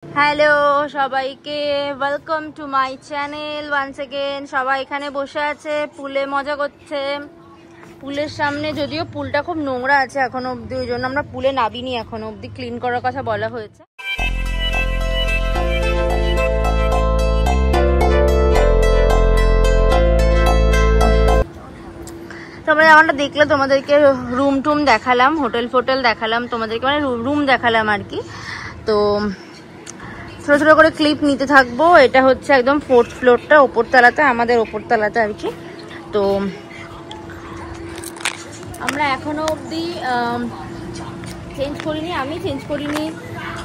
Hello সবাইকে, welcome to my channel once again. সবাই এখানে বসে আছে, পুলে মজা করছে। পুলের সামনে যদিও পুলটা খুব নোংরা আছে এখনো অবধি, ওই জন্য আমরা পুলে নামিনি এখনো অবধি, ক্লিন করার কথা বলা হয়েছে। তোমরা যেমনটা দেখলে তোমাদেরকে রুম টুম দেখালাম, হোটেল ফোটেল দেখালাম তোমাদেরকে, মানে রুম দেখালাম আর কি। তো ছোটো ছোটো করে ক্লিপ নিতে থাকবো। এটা হচ্ছে একদম 4th ফ্লোরটা, ওপরতলাতে, আমাদের ওপরতলাতে আর কি। তো আমরা এখনো অবধি চেঞ্জ করিনি, আমি চেঞ্জ করিনি,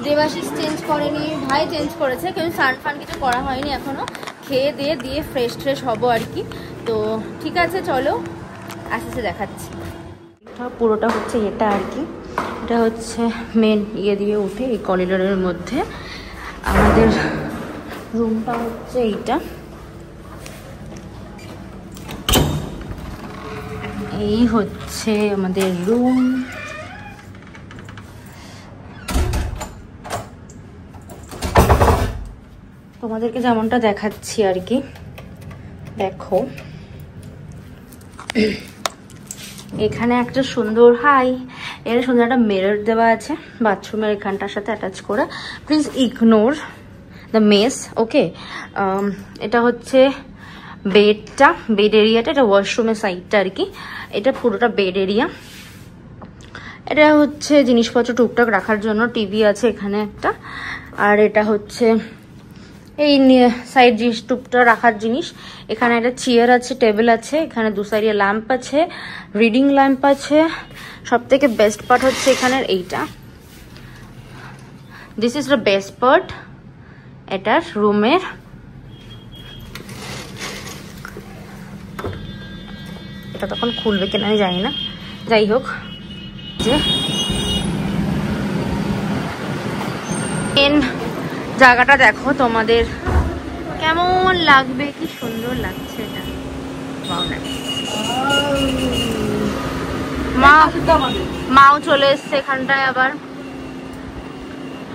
দেবাশিস চেঞ্জ করেনি, ভাই চেঞ্জ করেছে, কিন্তু স্নান ফান কিছু করা হয়নি এখনো। খেয়ে দিয়ে ফ্রেশ ট্রেশ হবো আর কি। তো ঠিক আছে, চলো আস্তে আস্তে দেখাচ্ছি। পুরোটা হচ্ছে এটা আর কি, এটা হচ্ছে মেন দিয়ে উঠে এই করিডোরের মধ্যে আমাদের রুমটা হচ্ছে এইটা। এই হচ্ছে আমাদের রুম। তোমাদেরকে যেমনটা দেখাচ্ছি আর কি, দেখো এখানে একটা সুন্দর এর সুন্দর একটা মিরর দেওয়া আছে বাথরুমের এখানটার সাথে অ্যাটাচ করে। প্লিজ ইগনোর দ্য মেস, ওকে। এটা হচ্ছে বেড এরিয়াটা, এটা ওয়াশরুমের সাইডটা আর কি। এটা পুরোটা বেড এরিয়া। এটা হচ্ছে জিনিসপত্র টুকটাক রাখার জন্য, টিভি আছে এখানে একটা। আর এটা হচ্ছে এই সাইড জিনিস টুকটাক রাখার জিনিস। এখানে একটা চেয়ার আছে, টেবিল আছে, এখানে দু সাইডে ল্যাম্প আছে, রিডিং ল্যাম্প আছে। সব থেকে বেস্ট পার্ট হচ্ছে এখানের এইটা, this is the best part এটার রুমের। এটা তখন খুলবে কিনা আমি জানি না, যাই হোক। যে জায়গাটা দেখো, তোমাদের কেমন লাগবে, কি সুন্দর লাগছে এটা। মাও চলে এসছে এখানটায় আবার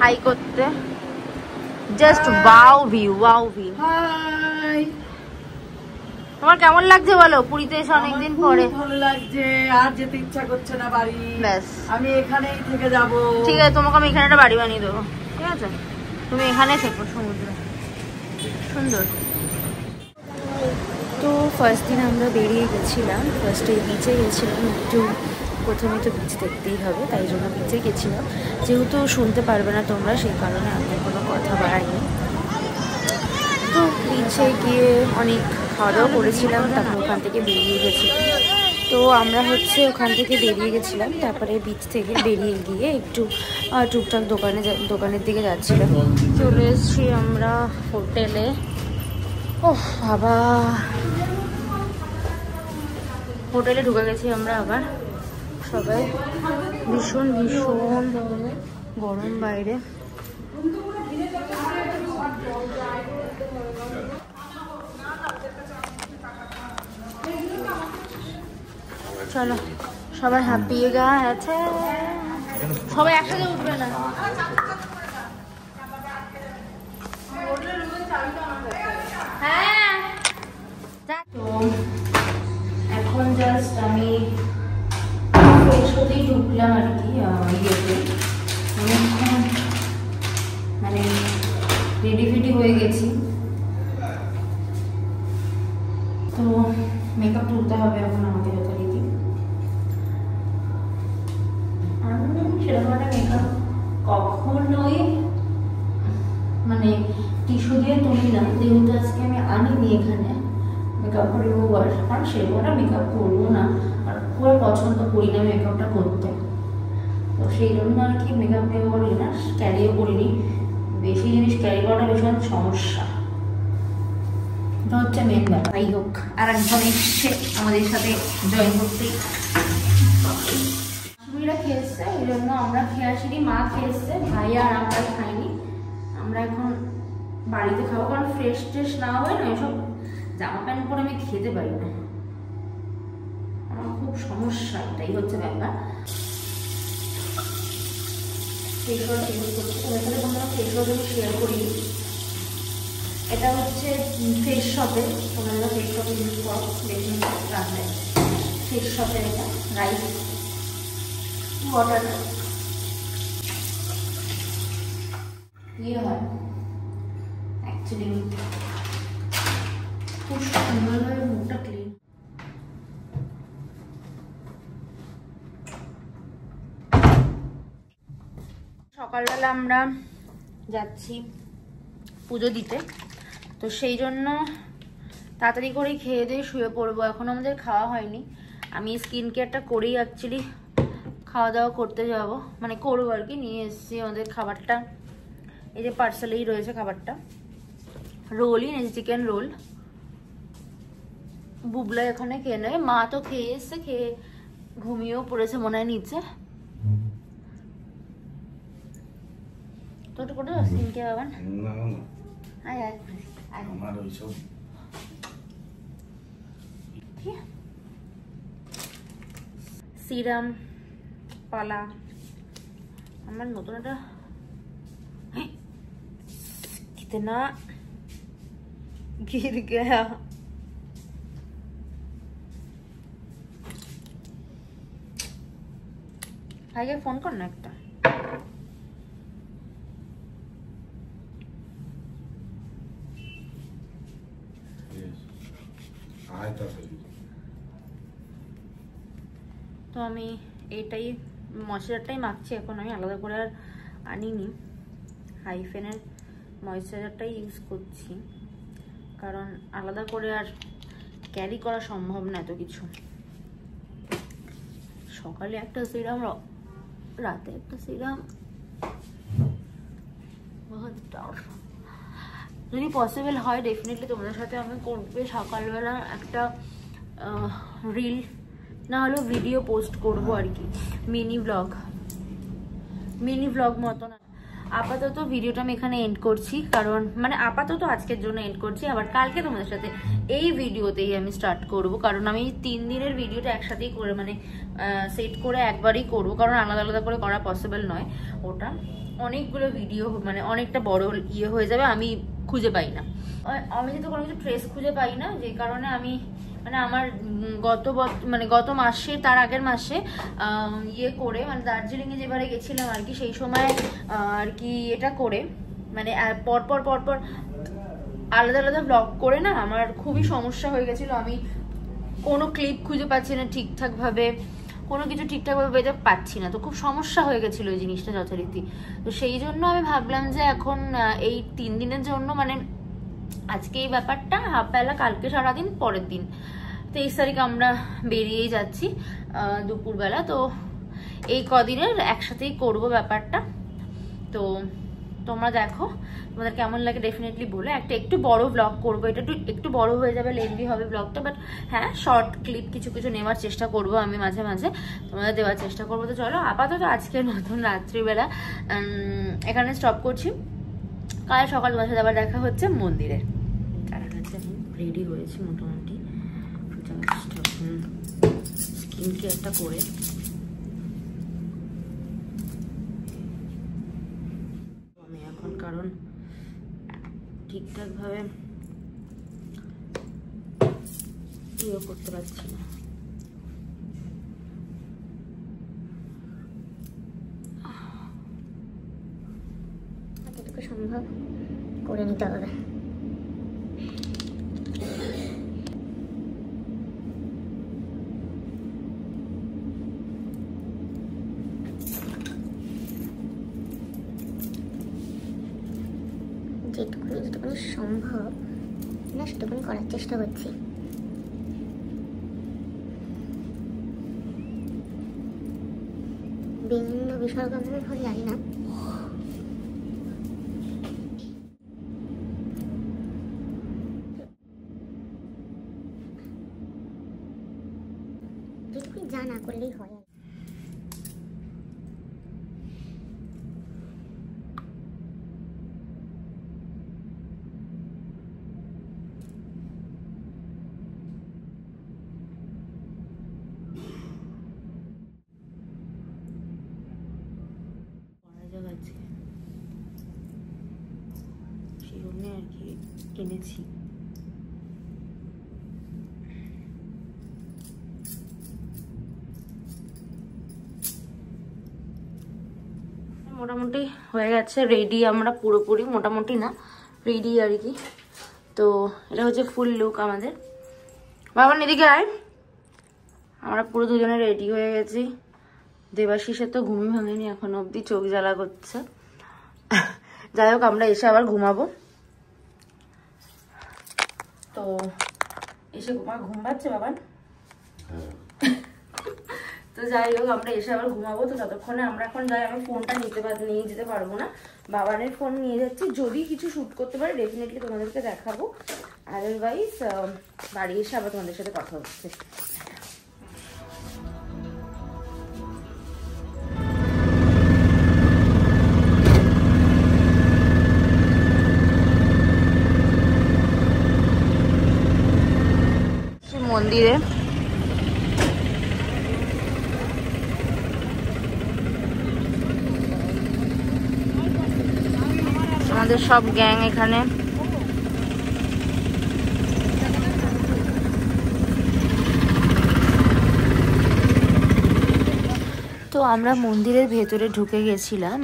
হাই করতে। Just wow view, wow view. তোমার কেমন লাগছে বলো? পুরীতে এসে অনেকদিন পরে। ভালো লাগছে, আর যেতে ইচ্ছা করছে না বাড়ি। ব্যাস, আমি এখানেই থেকে যাব। ঠিক আছে, তোমাকে আমি এখানে একটা বাড়ি বানিয়ে দেবো, ঠিক আছে? তুমি এখানে থেকো, সমুদ্র সুন্দর। তো ফার্স্ট দিন আমরা বেরিয়ে গেছিলাম, ফার্স্টে বিচে গেছিলাম। একটু প্রথমে তো বিচ দেখতেই হবে, তাই জন্য বিচে গেছিলাম। যেহেতু শুনতে পারবে না তোমরা, সেই কারণে আমি কোনো কথা বাড়াইনি। তো বিচে গিয়ে অনেক খাওয়া দাওয়া করেছিলাম, তারপর ওখান থেকে বেরিয়ে গেছিলাম। তো আমরা হচ্ছে ওখান থেকে বেরিয়ে গেছিলাম, তারপরে বিচ থেকে বেরিয়ে গিয়ে একটু টুকটাক দোকানের দিকে যাচ্ছিলাম। চলে এসছি আমরা হোটেলে। ওহ বাবা, হোটেলে ঢুকে গেছি আমরা আবার সবাই। ভীষণ ভীষণ গরম বাইরে। চলো, সবাই হাঁপিয়ে গেছে, সবাই একসাথে উঠবে না। হ্যাঁ, তো এখন জাস্ট আমি ফ্রেশ হতেই ঢুকলাম আর কি ইয়েতে। মানে রেডি ফেডি হয়ে গেছি, তো মেকআপ তুলতে হবে এখন আমাকে যথারীতি। সেরকম একটা মেকআপ কখনোই মানে টিস্যু দিয়ে তুলি না, যেহেতু আজকে আমি আনিনি এখানে মেকআপ রিমুভার, কারণ সেরকম একটা মেকআপ করবো না, আর খুব পছন্দ করি না মেকআপটা করতে। তো সেই জন্য আর কি মেকআপ রিমুভার না, ক্যারিও করিনি। বেশি জিনিস ক্যারি করাটা ভীষণ সমস্যা, এটা হচ্ছে মেন ব্যাপার। যাই হোক, আর একজন এসছে আমাদের সাথে জয়েন করতে। শাশুড়িরা খেয়েছে, এই জন্য আমরা খেয়ে আসিনি, মা খেয়েছে, ভাই আর আমরা খাইনি। আমরা এখন বাড়িতে খাবো, কারণ ফ্রেশ ট্রেশ না হয় না, এসব জামা প্যান্ট পরে আমি খেতে পারি না, আমার খুব সমস্যা, এটাই হচ্ছে ব্যাপার। ফেস ওয়াশ ইউজ করছি। তোমার সাথে কোনো ফেস ওয়াশ আমি শেয়ার করিনি। এটা হচ্ছে ফেস শপে, তোমরা যারা ফেস শপে ইউজ করো বেশি রাখবে। ফেস শপের এটা রাইস ওয়াটার ইয়ে হয় অ্যাকচুয়ালি খুব সুন্দরভাবে মুখটা ক্লিন। সকালবেলা আমরা যাচ্ছি পুজো দিতে, তো সেই জন্য তাড়াতাড়ি করেই খেয়ে দিয়ে শুয়ে পড়বো। এখন আমাদের খাওয়া হয়নি, আমি স্কিন কেয়ারটা করেই অ্যাকচুয়ালি খাওয়া দাওয়া করতে যাব, মানে করবো আর কি। নিয়ে এসেছি আমাদের খাবারটা, এই যে পার্সেলেই রয়েছে খাবারটা, রোলই নিয়েছি, চিকেন রোল। বুবলা এখানে খেয়ে নেবে, মা তো খেয়ে এসছে, খেয়ে ঘুমিয়েও পড়েছে মনে হয় নিচে। তো করে স্কিন কেয়ার বাবান আয় আয় আমার ওইসব सीरम पाला हमार नतून এটা कितना गिर गया। ভাইকে ফোন কর না একটা। তো আমি এইটাই ময়শ্চারাইজারটাই মাখছি এখন, আমি আলাদা করে আর আনিনি। হাইফেনের ময়শ্চারাইজারটাই ইউজ করছি, কারণ আলাদা করে আর ক্যারি করা সম্ভব না এত কিছু। সকালে একটা সিরাম, রাতে একটা সিরাম, যদি পসিবল হয় ডেফিনেটলি তোমাদের সাথে আমি করবে সকালবেলা একটা রিল না হলেও ভিডিও পোস্ট করব আর কি, মিনি ব্লগ মতন। আপাতত ভিডিওটা আমি এখানে এন্ড করছি, কারণ মানে আপাতত আজকের জন্য এন্ড করছি, আবার কালকে তোমাদের সাথে এই ভিডিওতেই আমি স্টার্ট করব, কারণ আমি 3 দিনের ভিডিওটা একসাথেই করে মানে সেট করে একবারই করব, কারণ আলাদা আলাদা করে করা পসিবল নয়। ওটা অনেকগুলো ভিডিও মানে অনেকটা বড় ইয়ে হয়ে যাবে, আমি খুঁজে পাই না, আমি যেহেতু কোনো কিছু ট্রেস খুঁজে পাই না, যে কারণে আমি মানে আমার গত মাসে তার আগের মাসে ইয়ে করে মানে দার্জিলিংয়ে যেবারে গেছিলাম আর কি, সেই সময় আর কি এটা করে মানে পরপর আলাদা আলাদা ব্লগ করে না আমার খুবই সমস্যা হয়ে গেছিলো। আমি কোনো ক্লিপ খুঁজে পাচ্ছি না ঠিকঠাকভাবে, কোনো কিছু ঠিকঠাকভাবে বেজে পাচ্ছি না, তো খুব সমস্যা হয়ে গেছিলো ওই জিনিসটা যথারীতি। তো সেই জন্য আমি ভাবলাম যে এখন এই 3 দিনের জন্য মানে আজকে এই ব্যাপারটা হাফ বেলা, কালকে সারাদিন, পরের দিন 23 তারিখ আমরা বেরিয়েই যাচ্ছি দুপুরবেলা। তো এই কদিনের একসাথেই করব ব্যাপারটা। তো তোমরা দেখো তোমাদের কেমন লাগে ডেফিনেটলি বলে। একটু বড় ব্লগ করবো, এটা একটু বড় হয়ে যাবে, লেন্দি হবে ব্লগটা, বাট হ্যাঁ শর্ট ক্লিপ কিছু নেওয়ার চেষ্টা করব আমি, মাঝে মাঝে তোমাদের দেওয়ার চেষ্টা করবো। তো চলো আপাতত আজকের মতন রাত্রিবেলা এখানে স্টপ করছি, কাল সকাল তোমার সাথে আবার দেখা হচ্ছে মন্দিরে। কারণ হচ্ছে আমি রেডি হয়েছি মোটামুটি, স্কিন কেয়ারটা করে আমি এখন, কারণ ঠিকঠাকভাবে ইয়ে করতে পারছি না। যতটুকু সম্ভব করে নিতে হবে। যেটুকুনি সম্ভব না সেটুকুনি করার চেষ্টা করছি। বিভিন্ন বিসর্গমের ফলে জানি না, যেটুকুনি যা না করলেই হয়। জন্য আর কি এনেছি। মোটামুটি হয়ে গেছে রেডি, আমরা পুরোপুরি মোটামুটি না রেডি আর কি। তো এটা হচ্ছে ফুল লুক আমাদের। বাবা এদিকে আয়, আমরা পুরো দুজনে রেডি হয়ে গেছি। দেবাশিসের তো ঘুমই ভাঙেনি এখন অবধি, চোখ জ্বালা করছে। যাই হোক আমরা এসে আবার ঘুমাবো। তো এসে ঘুম পাচ্ছে বাবান। তো যাই হোক আমরা এসে আবার ঘুমাবো। তো ততক্ষণে আমরা এখন যাই, আমি ফোনটা নিয়ে যেতে পারবো না, বাবানের ফোন নিয়ে যাচ্ছি। যদি কিছু শ্যুট করতে পারি ডেফিনেটলি তোমাদেরকে দেখাবো, আদারওয়াইজ বাড়ি এসে আবার তোমাদের সাথে কথা হচ্ছে। মন্দিরে আমাদের সব গ্যাং এখানে। তো আমরা মন্দিরের ভেতরে ঢুকে গেছিলাম।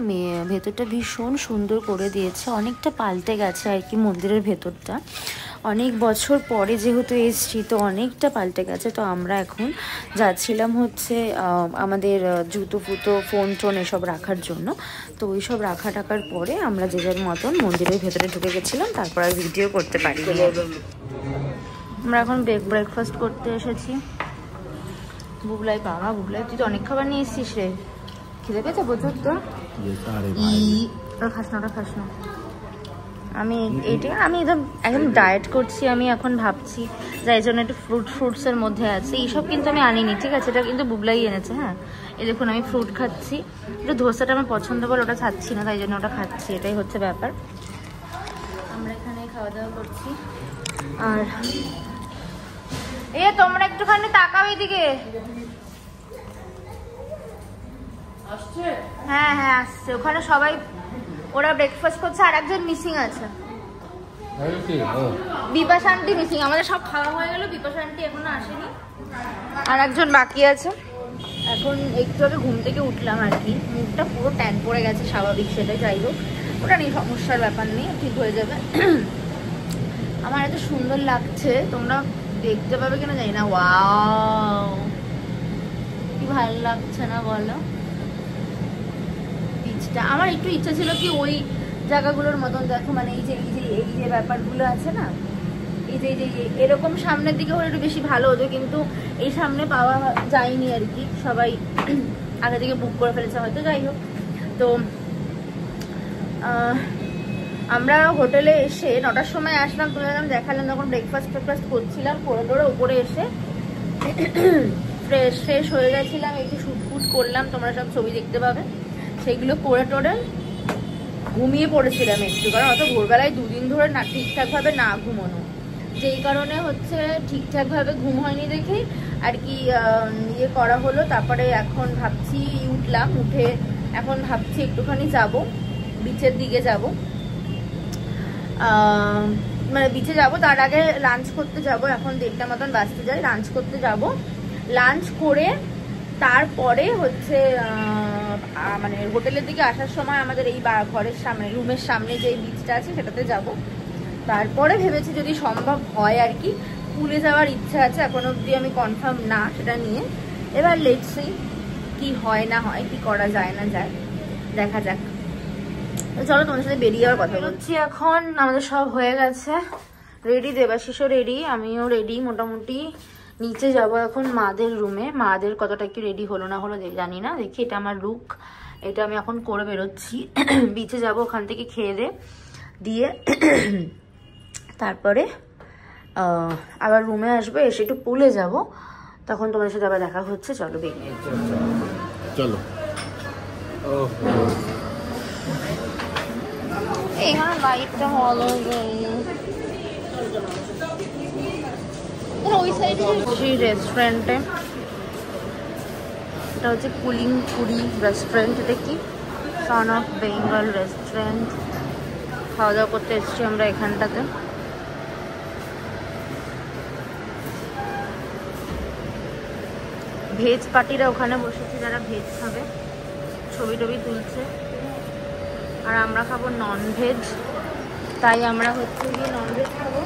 ভেতরটা ভীষণ সুন্দর করে দিয়েছে, অনেকটা পাল্টে গেছে আর কি মন্দিরের ভেতরটা। অনেক বছর পরে যেহেতু এসছি তো অনেকটা পাল্টে গেছে। তো আমরা এখন যাচ্ছিলাম হচ্ছে আমাদের জুতো ফুতো ফোন টোন এসব রাখার জন্য। তো ওই সব টাকার পরে আমরা যে যার মতন মন্দিরের ভেতরে ঢুকে গেছিলাম, তারপর আর ভিডিও করতে পারি। আমরা এখন ব্রেকফাস্ট করতে এসেছি। বুবলাই বাবা, বুবলাই তুই তো অনেক খাবার নিয়ে এসছিস রে, খিদে পেয়েছে প্রচুর তো? খাস না। আমি একদম ডায়েট করছি। আমি এখন ভাবছি যাই জন্য একটু ফ্রুটসের মধ্যে আছে, এইসব কিন্তু আমি আনিনি, ঠিক আছে? এটা কিন্তু বুবলাই এনেছে। হ্যাঁ এই দেখুন আমি ফ্রুট খাচ্ছি, একটু ধোসাটা আমার পছন্দ বলে ওটা খাচ্ছি না, তাই জন্য ওটা খাচ্ছি, এটাই হচ্ছে ব্যাপার। আমরা এখানে খাওয়া দাওয়া করছি। আর তোমরা একটুখানি তাকাও এদিকে। হ্যাঁ আসছে, ওখানে সবাই ওরা ব্রেকফাস্ট করছে, আর একজন মিসিং আছে, বিপাশা আন্টি মিসিং। আমাদের সব খাওয়া হয়ে গেল, বিপাশা আন্টি এখনো আসেনি, আর একজন বাকি আছে। এখন একটু আগে ঘুম থেকে উঠলাম আর কি, মুখটা পুরো ট্যান পড়ে গেছে, স্বাভাবিক সেটাই। যাই হোক ওটা নিয়ে সমস্যার ব্যাপার নেই, ঠিক হয়ে যাবে। আমার এত সুন্দর লাগছে, তোমরা দেখতে পাবে কিনা জানি না। ওয়াও কি ভালো লাগছে না বলো? বিচটা আমার একটু ইচ্ছা ছিল কি ওই জায়গাগুলোর মতন দেখো, মানে এই যে ব্যাপারগুলো আছে না, এই যে এরকম সামনের দিকে হলে একটু বেশি ভালো হতো, কিন্তু এই সামনে পাওয়া যায়নি আর কি, সবাই আগে থেকে বুক করে ফেলেছে হয়তো। যাই হোক, তো আমরা হোটেলে এসে 9টার সময় আসলাম, তোমাদের দেখালাম যখন ব্রেকফাস্ট করছিলাম, করে উপরে এসে ফ্রেশ হয়ে গেছিলাম, একটু শুট করলাম, তোমরা সব ছবি দেখতে পাবে। সেগুলো করে টোরে ঘুমিয়ে পড়েছিলাম একটু, কারণ অত ভোরবেলায় 2 দিন ধরে না ঠিকঠাকভাবে না ঘুমানো, যেই কারণে হচ্ছে ঠিকঠাকভাবে ঘুম হয়নি দেখে আর কি ইয়ে করা হলো। তারপরে এখন ভাবছি উঠে এখন ভাবছি একটুখানি যাব বিচের দিকে যাব, মানে বিচে যাব, তার আগে লাঞ্চ করতে যাব। এখন 1:30 মতন বাজতে যায়, লাঞ্চ করতে যাব। লাঞ্চ করে তারপরে হচ্ছে মানে হোটেলের দিকে আসার সময় আমাদের এই ঘরের সামনে রুমের সামনে যে বিচটা আছে সেটাতে যাব। তারপরে ভেবেছি যদি সম্ভব হয় আর কি পুলে যাওয়ার ইচ্ছা আছে, এখন অবধি আমি কনফার্ম না সেটা নিয়ে। এবার লেটস সি কি হয় না হয়, কি করা যায় না যায়, দেখা যাক। চলো তোমার সাথে বেরিয়ে যাওয়ার কথা বলছি। এখন আমাদের সব হয়ে গেছে রেডি, দেবাশিসও রেডি, আমিও রেডি মোটামুটি। নিচে যাব এখন মাদের রুমে। মাদের কতটা কি রেডি হলো না হলো জানি না, দেখি। এটা আমার লুক, এটা আমি এখন করে বেরোচ্ছি। বিচে যাব, ওখান থেকে খেয়ে দিয়ে তারপরে আবার রুমে আসবো, এসে একটু পুলে যাব, তখন তোমাদের সাথে আবার দেখা হচ্ছে। চলো বেরিয়ে চলো। এখানে লাইটটা হলো ওই সাইডে রেস্টুরেন্টে, এটা হচ্ছে কুলিংপুরি রেস্টুরেন্ট। এটা কি সান অফ বেঙ্গল রেস্টুরেন্ট। খাওয়া দাওয়া করতে এসেছি আমরা এখানটাতে। ভেজ পার্টিরা ওখানে বসেছে, যারা ভেজ খাবে, ছবি টবি তুলছে। আর আমরা খাবো নন ভেজ, তাই আমরা হচ্ছে গিয়ে নন ভেজ খাবো,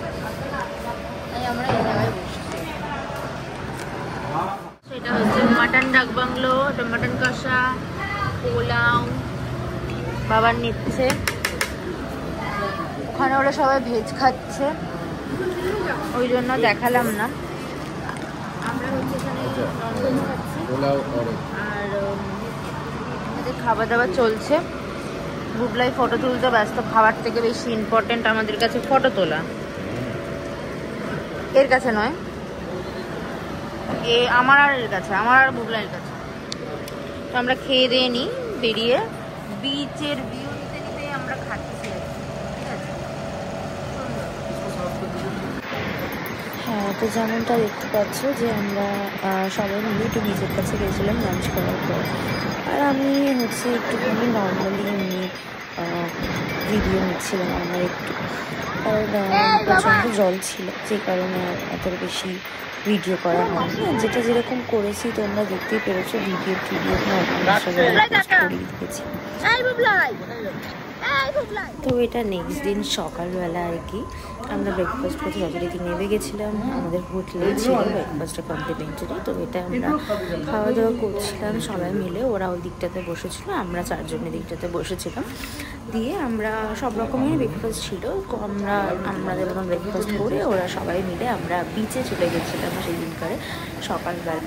তাই আমরা এই জায়গায় বসছি। সেটা হচ্ছে মাটন ডাক বাংলো, মাটন কষা, পোলাও বাবার নিচ্ছে। ওখানে ওরা সবাই ভেজ খাচ্ছে, ওই জন্য দেখালাম না। আমরা হচ্ছে এখানে নন ভেজ খাচ্ছি আর আমাদের খাবার দাবার চলছে। গুডলাই ফটো তুলতে ব্যস্ত, খাবার থেকে বেশি ইম্পর্টেন্ট আমাদের কাছে ফটো তোলা। এর কাছে নয়, আমার আর এর কাছে, আমার আর বুবলাইয়ের কাছে। তো আমরা খেয়ে দিয়ে নিই, বেরিয়ে বিচের ভিউ নিতে নিতে আমরা খাচ্ছি। ঠিক আছে, হ্যাঁ, তো যেমনটা দেখতে পাচ্ছ যে আমরা সবাই মিলে একটু বিচের কাছে গেছিলাম লাঞ্চ করার পর। আর আমি হচ্ছে একটুখানি নর্মালি এমনি ভিডিও নিচ্ছিলাম আমার একটু, কারণ প্রচণ্ড জল ছিল, যে কারণে এত বেশি ভিডিও করা হয় না। যেটা যেরকম করেছি তোমরা দেখতেই পেরেছো, ভিডিও করিয়ে দিয়েছি। তো এটা নেক্সট দিন সকালবেলা আর কি আমরা ব্রেকফাস্ট করতে যথারীতি নেমে গেছিলাম। আমাদের হোটেলে ছিল ব্রেকফাস্টটা কমপ্লিমেন্টারি। তো এটা আমরা খাওয়া দাওয়া করছিলাম সবাই মিলে। ওরা ওই দিকটাতে বসেছিল, আমরা চারজনের দিকটাতে বসেছিলাম। দিয়ে আমরা সব রকমের ব্রেকফাস্ট ছিল, আমাদের মতন ব্রেকফাস্ট করে ওরা সবাই মিলে আমরা বিচে চলে গেছিলাম সেই দিনকারে সকালবেলা।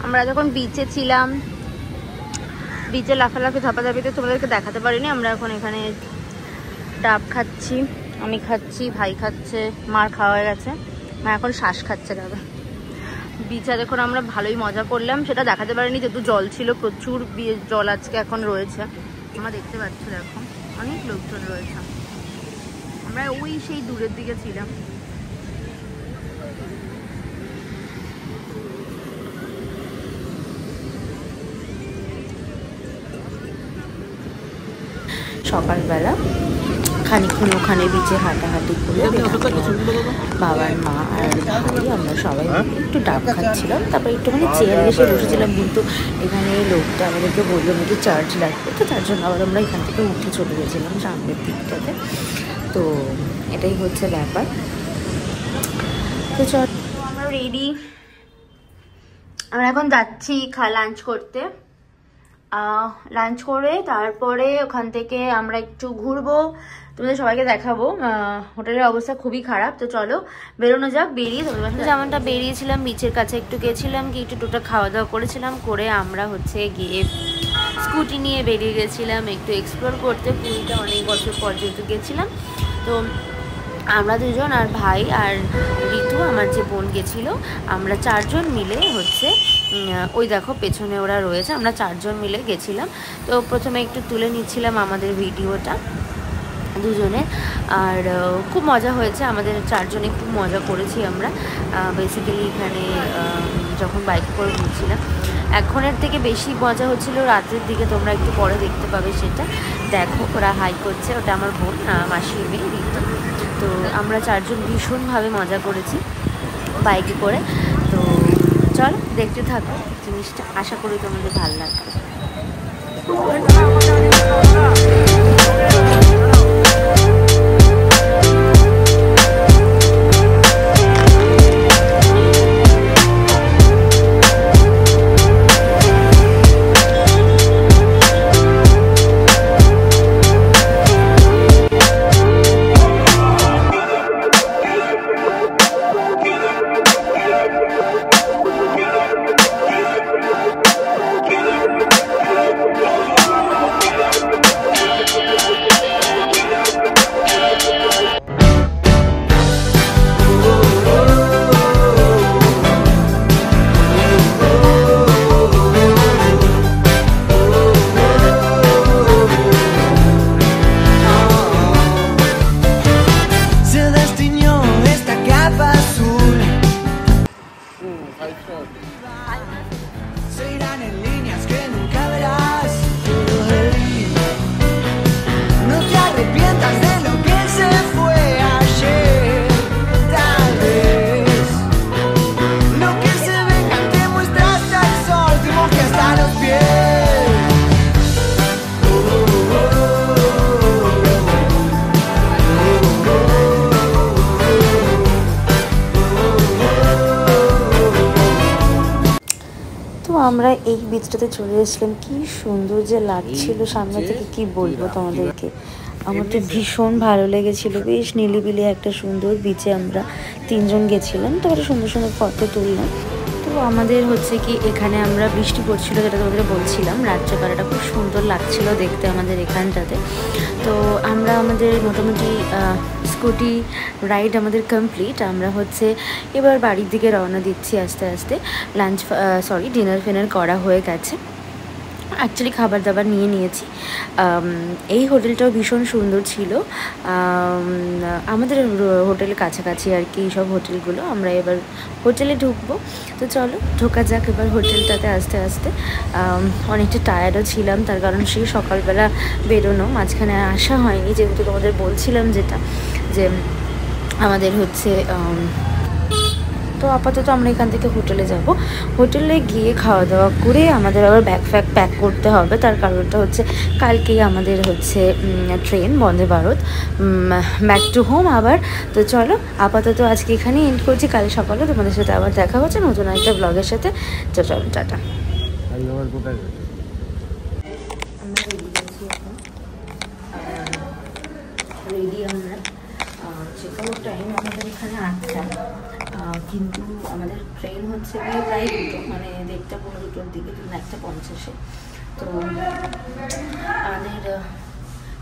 আমরা যখন বিচে ছিলাম, বিচে লাফালাফি ধাপাধাপিতে তোমাদেরকে দেখাতে পারিনি। আমরা এখন এখানে ডাব খাচ্ছি, আমি খাচ্ছি, ভাই খাচ্ছে, মার খাওয়া হয়ে গেছে, মা এখন শ্বাস খাচ্ছে দাদা। বিচে দেখুন আমরা ভালোই মজা করলাম, সেটা দেখাতে পারিনি যেহেতু জল ছিল, প্রচুর জল আজকে এখন রয়েছে। আমরা দেখতে পাচ্ছি দেখো অনেক লোকজন রয়েছে। আমরা ওই সেই দূরের দিকে ছিলাম। সকালবেলা খানিকক্ষণ ওখানে বিচে হাঁটাহাঁটি করে বাবার মা আর ভাই আমরা সবাই একটু ডাব খাচ্ছিলাম। তারপরে একটুখানি চেয়ারে এসে বসেছিলাম, কিন্তু এখানে লোকটা আমাদেরকে বললো নাকি চার্জ লাগবে, তো তার জন্য আবার আমরা এখান থেকে উঠে চলে গেছিলাম সামনের দিকটাতে। তো এটাই হচ্ছে ব্যাপার। তো চল আমরা রেডি, আমরা এখন যাচ্ছি লাঞ্চ করতে। লাঞ্চ করে তারপরে ওখান থেকে আমরা একটু ঘুরবো, তোমাদের সবাইকে দেখাবো। হোটেলের অবস্থা খুবই খারাপ, তো চলো বেরোনো যাক। বেরিয়ে যেমনটা বেরিয়েছিলাম বিচের কাছে একটু গেছিলাম, গিয়ে একটু টোটা খাওয়া দাওয়া করেছিলাম, করে আমরা হচ্ছে গিয়ে স্কুটি নিয়ে বেরিয়ে গেছিলাম একটু এক্সপ্লোর করতে। পুরীটা অনেক বছর পর যেহেতু গেছিলাম, তো আমরা দুজন আর ভাই আর ঋতু আমার যে বোন গেছিলো, আমরা চারজন মিলে হচ্ছে ওই দেখো পেছনে ওরা রয়েছে, আমরা চারজন মিলে গেছিলাম। তো প্রথমে একটু তুলে নিচ্ছিলাম আমাদের ভিডিওটা দুজনে, আর খুব মজা হয়েছে, আমাদের চারজনে খুব মজা করেছি আমরা। বেসিক্যালি এখানে যখন বাইকে করে ঘুরছিলাম, এখনের থেকে বেশি মজা হচ্ছিল রাতের দিকে, তোমরা একটু পরে দেখতে পাবে সেটা। দেখো ওরা হাই করছে, ওটা আমার বোন মাসির মেয়ে ঋতু। তো আমরা চারজন ভীষণভাবে মজা করেছি বাইকে করে। তো চল দেখতে থাকো জিনিসটা, আশা করি তোমাদের ভালো লাগবে। আমরা এই বিচটাতে চলে এসেছিলাম, কি সুন্দর যে লাগছিল সামনে থেকে, কি বলবো তোমাদেরকে। আমার তো ভীষণ ভালো লেগেছিল, বেশ নিলিবিলি একটা সুন্দর বিচে আমরা 3 জন গেছিলাম, তারপরে সুন্দর সুন্দর ফটো তুললাম। তো আমাদের হচ্ছে কি এখানে আমরা বৃষ্টি পড়ছিল, যেটা তোমাদের বলছিলাম, রাত্রেবেলাটা খুব সুন্দর লাগছিল দেখতে আমাদের এখানটাতে। তো আমরা আমাদের মোটামুটি স্কুটি রাইড আমাদের কমপ্লিট। আমরা হচ্ছে এবার বাড়ির দিকে রওনা দিচ্ছি আস্তে আস্তে। ডিনার ফিনার করা হয়ে গেছে, অ্যাকচুয়ালি খাবার দাবার নিয়ে নিয়েছি। এই হোটেলটাও ভীষণ সুন্দর ছিল, আমাদের হোটেলের কাছাকাছি আর কি সব হোটেলগুলো। আমরা এবার হোটেলে ঢুকবো, তো চলো ঢোকা যাক এবার হোটেলটাতে আস্তে আস্তে। অনেকটা টায়ার্ডও ছিলাম, তার কারণ সেই সকালবেলা বেরোনো, মাঝখানে আসা হয়নি, যেহেতু তোমাদের বলছিলাম যেটা যে আমাদের হচ্ছে তো আপাতত আমরা এখান থেকে হোটেলে যাব। হোটেলে গিয়ে খাওয়া দাওয়া করে আমাদের আবার ব্যাগ ফ্যাগ প্যাক করতে হবে, তার কারণটা হচ্ছে কালকেই আমাদের হচ্ছে train Vande Bharat back to home আবার। তো চলো আপাতত আজকে এখানেই এন্ড করছি, কাল সকালে তোমাদের সাথে আবার দেখা হচ্ছে নতুন একটা ব্লগের সাথে। তো চলো টাটা। রেডি আমরা, চেকআউট টাইম আমাদের এখানে 8টা, কিন্তু আমাদের ট্রেন হচ্ছে গিয়ে প্রায় 2টো, মানে 1:15-2টোর দিকে, 1:50-এ। তো আমাদের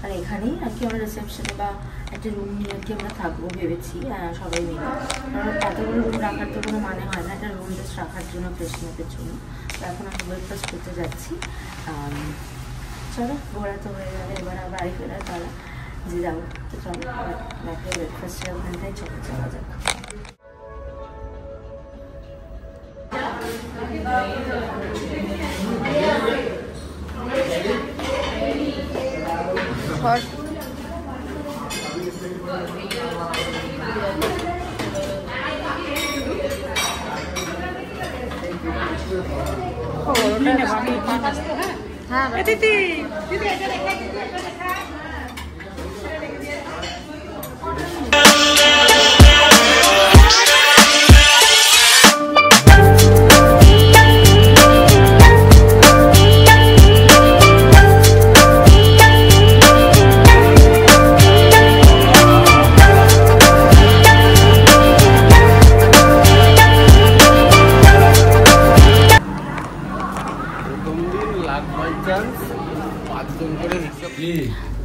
আর এখানেই আর কি আমরা রিসেপশনে বা একটা রুম নিয়ে আর কি আমরা থাকবো ভেবেছি সবাই মিলে, কারণ এতগুলো রুম রাখার তো কোনো মানে হয় না, একটা রুম জাস্ট রাখার জন্য, ফ্রেশনাপের জন্য। তো এখন আমি ব্রেকফাস্ট করতে যাচ্ছি। চলো ঘোরা তো হয়ে গেলে এবার আর বাড়ি ফেরার পালা, যে যাবো। তো চলো রাতে ব্রেকফাস্টের ওখানটায় চলে যাওয়া যাক।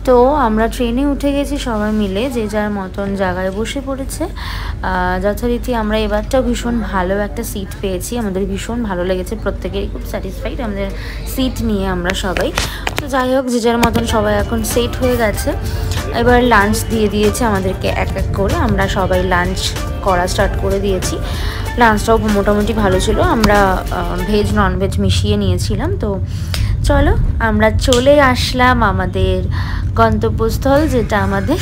তো আমরা ট্রেনে উঠে গেছি সবাই মিলে, যে যার মতন জায়গায় বসে পড়েছে। যথারীতি আমরা এবারটাও ভীষণ ভালো একটা সিট পেয়েছি, আমাদের ভীষণ ভালো লেগেছে, প্রত্যেকেরই খুব স্যাটিসফাইড আমাদের সিট নিয়ে আমরা সবাই। তো যাই হোক, যে যার মতন সবাই এখন সেট হয়ে গেছে। এবার লাঞ্চ দিয়ে দিয়েছে আমাদেরকে এক এক করে, আমরা সবাই লাঞ্চ করা স্টার্ট করে দিয়েছি। লাঞ্চটাও মোটামুটি ভালো ছিল, আমরা ভেজ ননভেজ মিশিয়ে নিয়েছিলাম। তো চলো আমরা চলে আসলাম আমাদের গন্তব্যস্থল, যেটা আমাদের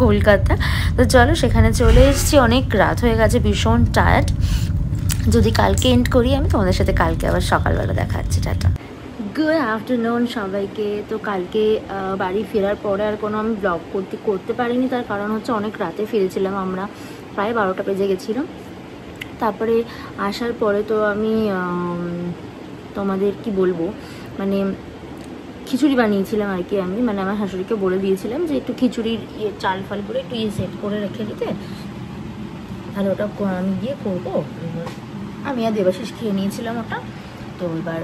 কলকাতা। তো চলো সেখানে চলে এসেছি, অনেক রাত হয়ে গেছে, ভীষণ টায়ার্ড। যদি কালকে এন্ড করি আমি, তোমাদের সাথে কালকে আবার সকালবেলা দেখা হচ্ছে। টাটা, গুড আফটারনুন সবাইকে। তো কালকে বাড়ি ফেরার পরে আর কোনো আমি ব্লগ করতে পারিনি, তার কারণ হচ্ছে অনেক রাতে ফিরেছিলাম আমরা, প্রায় 12টা বেজে গেছিলাম। তারপরে আসার পরে তো আমি তোমাদের কি বলবো, মানে খিচুড়ি বানিয়েছিলাম আর কি। আমি মানে আমার শাশুড়িকে বলে দিয়েছিলাম যে একটু খিচুড়ির চাল ফাল করে একটু সেট করে রেখে দিতে, তাহলে ওটা আমি গিয়ে করবো। আমি আর দেবাশিস খেয়ে নিয়েছিলাম ওটা। তো এবার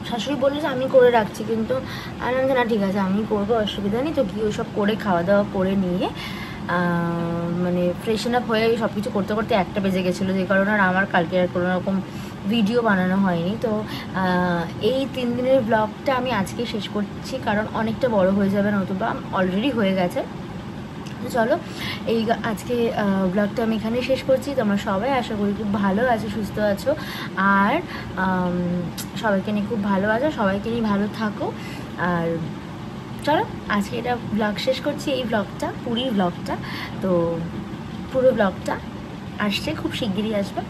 শাশুড়ি বললো যে আমি করে রাখছি, কিন্তু আর আমি না, ঠিক আছে আমি করবো, অসুবিধা নেই। তো গিয়ে ওই সব করে খাওয়া দাওয়া করে নিয়ে মানে ফ্রেশন আপ হয়ে সব কিছু করতে করতে 1টা বেজে গেছিলো, যে কারণে আর আমার কালকে আর কোনো রকম ভিডিও বানানো হয়নি। তো এই 3 দিনের ব্লগটা আমি আজকে শেষ করছি, কারণ অনেকটা বড় হয়ে যাবে, নতুবা অলরেডি হয়ে গেছে। তো চলো এই আজকে ব্লগটা আমি এখানে শেষ করছি। তোমরা সবাই আশা করি খুব ভালো আছো, সুস্থ আছো, আর সবাইকে নিয়ে খুব ভালো আছো, সবাইকে নিয়ে ভালো থাকো। আর চলো আজকে এটা ব্লগ শেষ করছি, এই ব্লগটা, পুরী ব্লগটা। তো পুরো ব্লগটা আসছে, খুব শিগগিরই আসবে।